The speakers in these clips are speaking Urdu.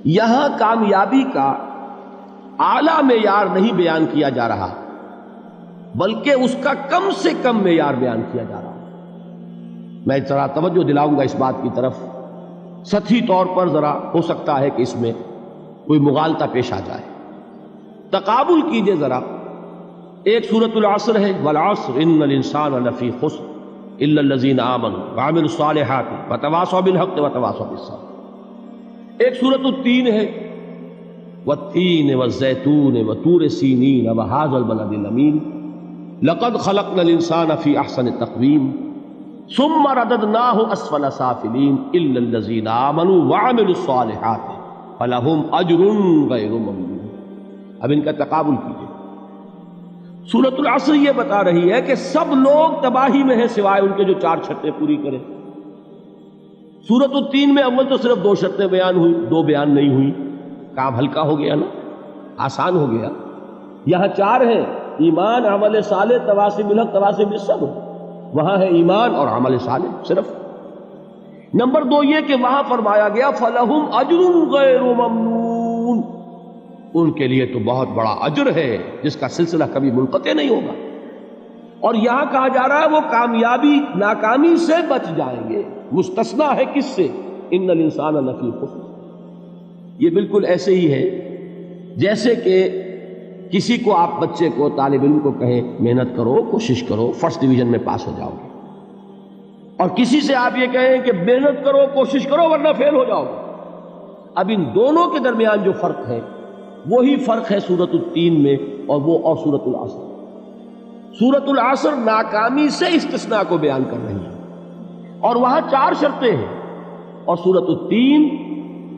یہاں کامیابی کا اعلیٰ معیار نہیں بیان کیا جا رہا، بلکہ اس کا کم سے کم معیار بیان کیا جا رہا۔ میں ذرا توجہ دلاؤں گا اس بات کی طرف، سطحی طور پر ذرا ہو سکتا ہے کہ اس میں کوئی مغالطہ پیش آ جائے۔ تقابل کیجئے ذرا، ایک سورۃ العصر ہے، والعصر ان الانسان لفی خسر الا الذین آمنوا وعملوا الصالحات وتواصوا بالحق وتواصوا بالصبر۔ ایک سورۃ التین ہے، والتین والزیتون وطور سینین وہذا البلد الامین لقد خلقنا الانسان فی احسن تقویم ثم رددناہ اسفل سافلین الا الذین آمنوا وعملوا الصالحات فلہم اجر غیر ممنون۔ اب ان کا تقابل کیجئے۔ سورۃ العصر یہ بتا رہی ہے کہ سب لوگ تباہی میں ہیں سوائے ان کے جو 4 شرطیں پوری کریں۔ سورۃ التین میں اول تو صرف 2 شرطیں بیان ہوئی، 2 بیان نہیں ہوئی، کام ہلکا ہو گیا نا، آسان ہو گیا۔ یہاں 4 ہیں، ایمان، عمل صالح، تواصی بالحق، تواصی بالصبر۔ وہاں ہے ایمان اور عمل صالح صرف۔ نمبر 2 یہ کہ وہاں فرمایا گیا فَلَهُمْ أَجْرٌ غَيْرُ مَمْنُونَ، ان کے لیے تو بہت بڑا اجر ہے جس کا سلسلہ کبھی منقطع نہیں ہوگا۔ اور یہاں کہا جا رہا ہے وہ کامیابی ناکامی سے بچ جائیں گے۔ مستثنیٰ ہے کس سے؟ ان الانسان لفی خسر۔ یہ بالکل ایسے ہی ہے جیسے کہ کسی کو آپ بچے کو، طالب علم کو کہیں محنت کرو، کوشش کرو، فرسٹ ڈویژن میں پاس ہو جاؤ گے، اور کسی سے آپ یہ کہیں کہ محنت کرو، کوشش کرو ورنہ فیل ہو جاؤ گے۔ اب ان دونوں کے درمیان جو فرق ہے وہی فرق ہے سورۃ التین میں اور سورۃ العصر۔ سورۃ العصر ناکامی سے استثناء کو بیان کر رہی ہے اور وہاں 4 شرطیں ہیں، اور سورۃ التین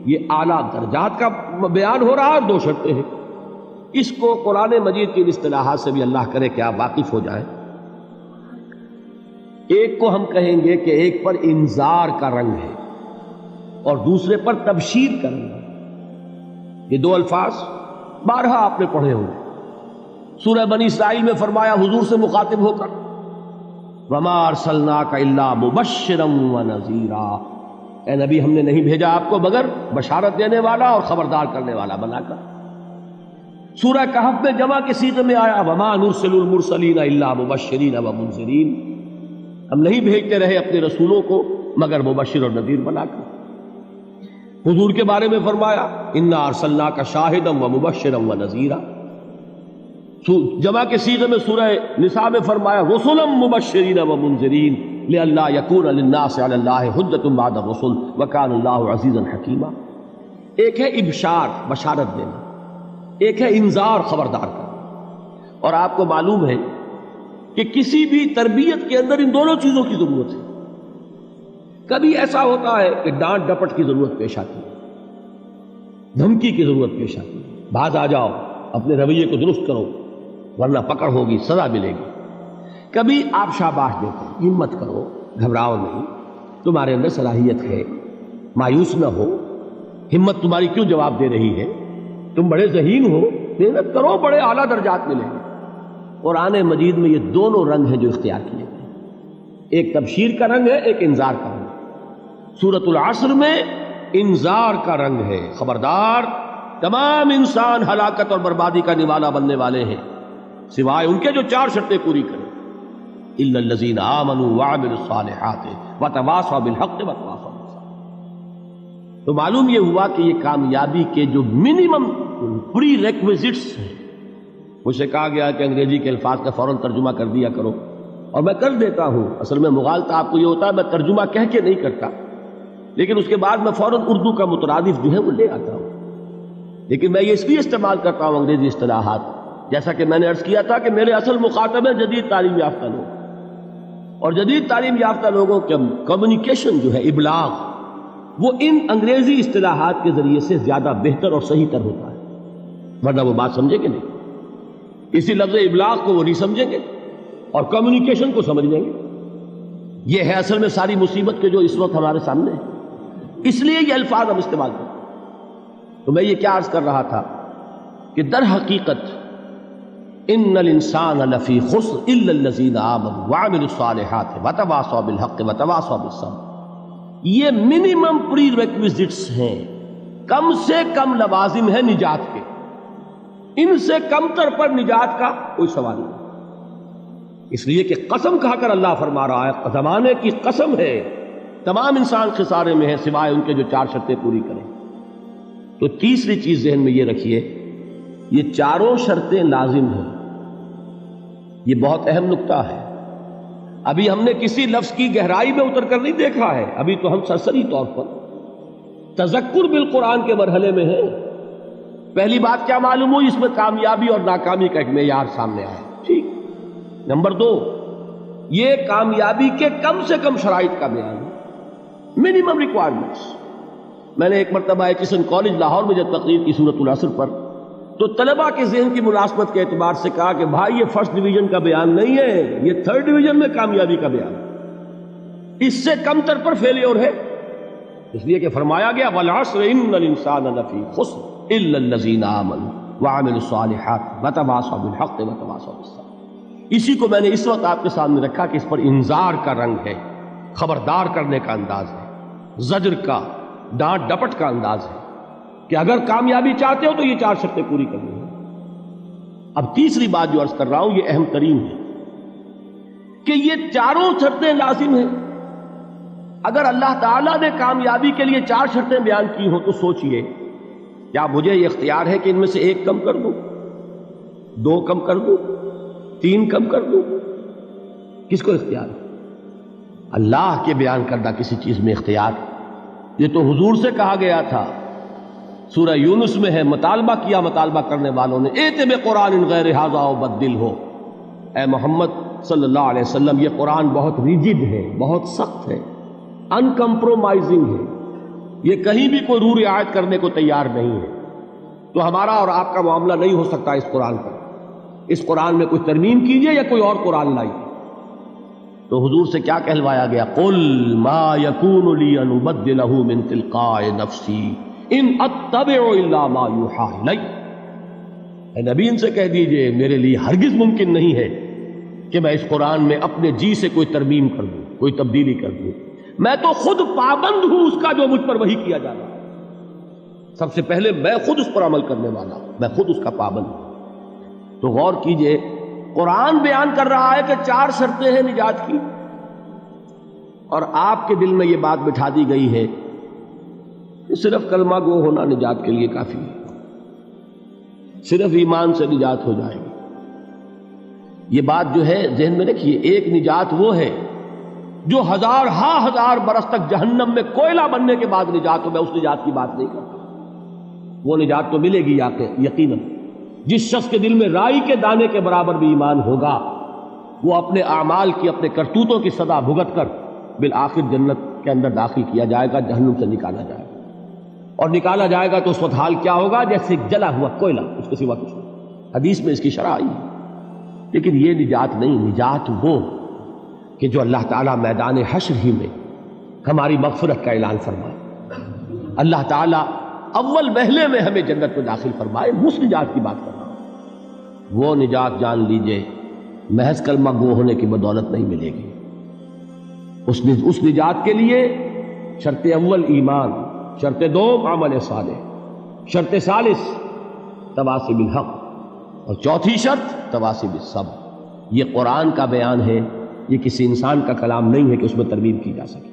یہ اعلیٰ درجات کا بیان ہو رہا ہے، 2 شرطیں ہیں۔ اس کو قرآن مجید کی اصطلاحات سے بھی اللہ کرے کہ آپ واقف ہو جائیں۔ ایک کو ہم کہیں گے کہ ایک پر انذار کا رنگ ہے اور دوسرے پر تبشیر کا رنگ ہے۔ یہ 2 الفاظ بارہا آپ نے پڑھے ہوں گے۔ سورہ بنی اسرائیل میں فرمایا حضور سے مخاطب ہو کر وَمَا أَرْسَلْنَاكَ إِلَّا مُبَشِّرًا وَنَذِيرًا، اے نبی ہم نے نہیں بھیجا آپ کو مگر بشارت دینے والا اور خبردار کرنے والا بنا کر۔ سورہ کہف میں جمع کے صیغے میں آیا وَمَا نُرْسِلُ الْمُرْسَلِينَ إِلَّا مُبَشِّرِينَ وَمُنذِرِينَ، ہم نہیں بھیجتے رہے اپنے رسولوں کو مگر مبشر اور نذیر بنا کر۔ حضور کے بارے میں فرمایا اِنَّا أَرْسَلْنَاكَ شَاهِدًا وَمُبَشِّرًا وَنَذِيرًا۔ جمع کے صیغے میں سورہ نساء میں فرمایا رُسُلًا مُبَشِّرِينَ وَمُنذِرِينَ لِئَلَّا يَكُونَ لِلنَّاسِ عَلَى اللَّهِ حُجَّةٌ بَعْدَ الرُّسُلِ وَكَانَ اللَّهُ عَزِيزًا حَكِيمًا۔ ایک ہے ابشار، بشارت دینا، ایک ہے انذار، خبردار کرنا۔ اور آپ کو معلوم ہے کہ کسی بھی تربیت کے اندر ان دونوں چیزوں کی ضرورت ہے۔ کبھی ایسا ہوتا ہے کہ ڈانٹ ڈپٹ کی ضرورت پیش آتی ہے، دھمکی کی ضرورت پیش آتی ہے، باز آ جاؤ، اپنے رویے کو درست کرو ورنہ پکڑ ہوگی، سزا ملے گی۔ کبھی آپ شاباش دیتے ہیں، ہمت کرو، گھبراؤ نہیں، تمہارے اندر صلاحیت ہے، مایوس نہ ہو، ہمت تمہاری کیوں جواب دے رہی ہے، تم بڑے ذہین ہو، محنت کرو، بڑے اعلیٰ درجات ملیں گے۔ قرآن مجید میں یہ دونوں رنگ ہیں جو اختیار کیے گئے، ایک تبشیر کا رنگ ہے، ایک انذار کا رنگ ہے۔ سورۃ العصر میں انذار کا رنگ ہے، خبردار، تمام انسان ہلاکت اور بربادی کا نوالا بننے والے ہیں سوائے ان کے جو 4 شرطیں پوری کریں، الا الذین آمنوا وعملوا الصالحات وتواصوا بالحق وتواصوا بالصبر۔ تو معلوم یہ ہوا کہ یہ کامیابی کے جو منیمم پری ریکویزٹس ہیں، مجھ سے کہا گیا کہ انگریزی کے الفاظ کا فوراً ترجمہ کر دیا کرو، اور میں کر دیتا ہوں۔ اصل میں مغالطہ آپ کو یہ ہوتا ہے میں ترجمہ کہہ کے نہیں کرتا، لیکن اس کے بعد میں فوراً اردو کا مترادف جو ہے وہ لے آتا ہوں۔ لیکن میں یہ اس لیے استعمال کرتا ہوں انگریزی اصطلاحات، جیسا کہ میں نے عرض کیا تھا کہ میرے اصل مخاطب ہیں جدید تعلیم یافتہ لوگ، اور جدید تعلیم یافتہ لوگوں کے کمیونیکیشن جو ہے، ابلاغ، وہ ان انگریزی اصطلاحات کے ذریعے سے زیادہ بہتر اور صحیح تر ہوتا ہے، ورنہ وہ بات سمجھیں گے نہیں۔ اسی لفظ ابلاغ کو وہ نہیں سمجھیں گے اور کمیونیکیشن کو سمجھ لیں گے۔ یہ ہے اصل میں ساری مصیبت کے جو اس وقت ہمارے سامنے ہے، اس لیے یہ الفاظ ہم استعمال کرتے ہیں۔ تو میں یہ کیا عرض کر رہا تھا کہ در حقیقت ان الانسان لفی خسر الا الذین آمنوا وعملوا الصالحات وتواصوا بالحق وتواصوا بالصبر، یہ منیمم پری ریکویزٹس ہیں کم سے کم لوازم ہے نجات کے، ان سے کم تر پر نجات کا کوئی سوال نہیں، اس لیے کہ قسم کھا کر اللہ فرما رہا ہے، زمانے کی قسم ہے، تمام انسان خسارے میں ہیں سوائے ان کے جو 4 شرطیں پوری کریں۔ تو تیسری چیز ذہن میں یہ رکھیے، یہ چاروں شرطیں لازم ہیں، یہ بہت اہم نکتہ ہے۔ ابھی ہم نے کسی لفظ کی گہرائی میں اتر کر نہیں دیکھا ہے، ابھی تو ہم سرسری طور پر تذکر بالقرآن کے مرحلے میں ہیں۔ پہلی بات کیا معلوم ہوئی؟ اس میں کامیابی اور ناکامی کا ایک معیار سامنے آیا، ٹھیک۔ نمبر 2، یہ کامیابی کے کم سے کم شرائط کا بیان ہے، منیمم ریکوائرمنٹس۔ میں نے ایک مرتبہ ایچسن کالج لاہور میں جب تقریر کی سورۃ العصر پر، تو طلباء کے ذہن کی مناسبت کے اعتبار سے کہا کہ بھائی یہ فرسٹ ڈویژن کا بیان نہیں ہے، یہ 3rd ڈویژن میں کامیابی کا بیان ہے، اس سے کم تر پر فیلیور ہے، اس لیے کہ فرمایا گیا والعصر ان الانسان لفی خسر الا الذین آمنوا وعملوا الصالحات وتواصوا بالحق وتواصوا بالصبر۔ اسی کو میں نے اس وقت آپ کے سامنے رکھا کہ اس پر انذار کا رنگ ہے، خبردار کرنے کا انداز ہے، زجر کا، ڈانٹ ڈپٹ کا انداز ہے کہ اگر کامیابی چاہتے ہو تو یہ 4 شرطیں پوری کرنی ہیں۔ اب تیسری بات جو عرض کر رہا ہوں یہ اہم ترین ہے کہ یہ چاروں شرطیں لازم ہیں۔ اگر اللہ تعالیٰ نے کامیابی کے لیے 4 شرطیں بیان کی ہوں تو سوچئے، کیا مجھے یہ اختیار ہے کہ ان میں سے 1 کم کر دوں، 2 کم کر دوں، 3 کم کر دوں؟ کس کو اختیار ہے؟ اللہ کے بیان کردہ کسی چیز میں اختیار۔ یہ تو حضور سے کہا گیا تھا، سورہ یونس میں ہے، مطالبہ کیا مطالبہ کرنے والوں نے، ایت بقرآن غیر ھذا وبدل ہو، اے محمد صلی اللہ علیہ وسلم، یہ قرآن بہت ریجڈ ہے، بہت سخت ہے، ان کمپرومائزنگ ہے، یہ کہیں بھی کوئی روح رعایت کرنے کو تیار نہیں ہے، تو ہمارا اور آپ کا معاملہ نہیں ہو سکتا اس قرآن پر، اس قرآن میں کوئی ترمیم کیجئے یا کوئی اور قرآن لائیے۔ تو حضور سے کیا کہلوایا گیا؟ قل ما یکون لی ان ابدلہ من تلقاء نفسی ان اتبع الا ما یوحی الی۔ اے نبی ان سے کہہ دیجئے میرے لیے ہرگز ممکن نہیں ہے کہ میں اس قرآن میں اپنے جی سے کوئی ترمیم کر دوں، کوئی تبدیلی کر دوں، میں تو خود پابند ہوں اس کا جو مجھ پر وحی کیا جا رہا ہے، سب سے پہلے میں خود اس پر عمل کرنے والا ہوں، میں خود اس کا پابند ہوں۔ تو غور کیجئے، قرآن بیان کر رہا ہے کہ 4 شرطیں ہیں نجات کی، اور آپ کے دل میں یہ بات بٹھا دی گئی ہے کہ صرف کلمہ گو ہونا نجات کے لیے کافی ہے، صرف ایمان سے نجات ہو جائے گی۔ یہ بات جو ہے ذہن میں رکھیے، ایک نجات وہ ہے جو ہزار برس تک جہنم میں کوئلہ بننے کے بعد نجات ہو، میں اس نجات کی بات نہیں کرتا، وہ نجات تو ملے گی یقیناً۔ جس شخص کے دل میں رائی کے دانے کے برابر بھی ایمان ہوگا، وہ اپنے اعمال کی، اپنے کرتوتوں کی سزا بھگت کر بالآخر جنت کے اندر داخل کیا جائے گا، جہنم سے نکالا جائے گا، اور نکالا جائے گا تو اس وقت حال کیا ہوگا؟ جیسے جلا ہوا کوئلہ، اس کے سوا کچھ نہیں۔ حدیث میں اس کی شرح آئی ہے۔ لیکن یہ نجات نہیں، نجات وہ کہ جو اللہ تعالیٰ میدان حشر ہی میں ہماری مغفرت کا اعلان فرمائے، اللہ تعالیٰ اول وہلے میں ہمیں جنت میں داخل فرمائے، اس نجات کی بات کر رہا ہوں۔ وہ نجات جان لیجئے محض کلمہ گو ہونے کی بدولت نہیں ملے گی، اس نجات کے لیے شرط اول ایمان، شرط دوم عمل صالح، شرط ثالث تواصی بالحق، اور چوتھی شرط تواصی بالصبر۔ یہ قرآن کا بیان ہے، یہ کسی انسان کا کلام نہیں ہے کہ اس میں ترمیم کی جا سکے۔